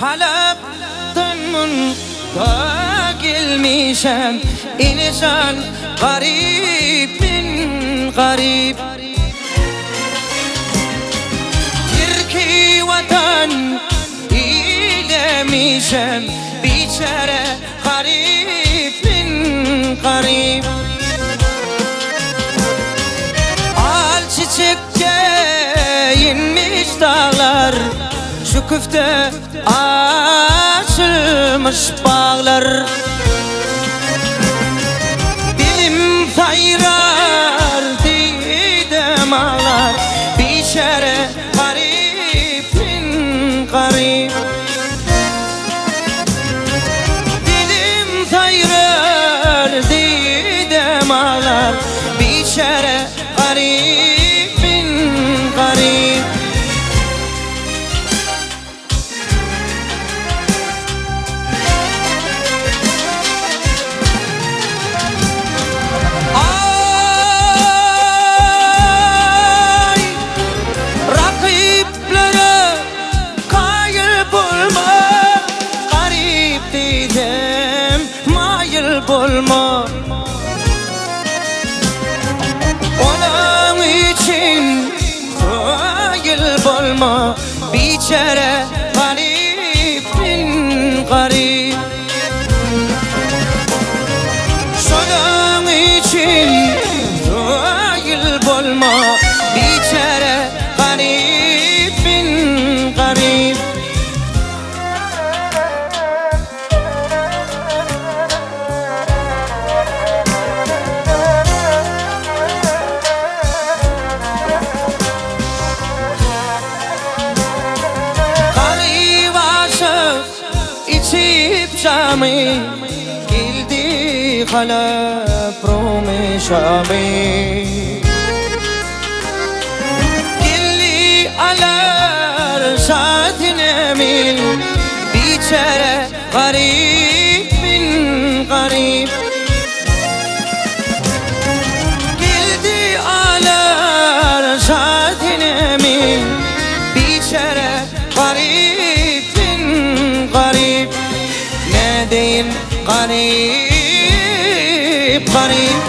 Halep'ten gelmişem, insan garip min garip. Türkiye vatan eylemişem, biçare garip min garip. Al çiçekçe inmiş dağlar, şükufte açılmış bağlar. Dilim sayrar didem ağlar, biçare garip min garip. Dilim sayrar didem ağlar, biçare garip min garip. Bulma onun için hayır bulma, biçare garip min garip. Şunun için hayır bulma, biçare garip min garip. İçip Şam'ı geldi Halep Rumi Şam'ı. Geldi alar şatin emin, biçare garip min garip. Geldi alar şatin emin, biçare garip min garip. Ne diyeyim garip garip.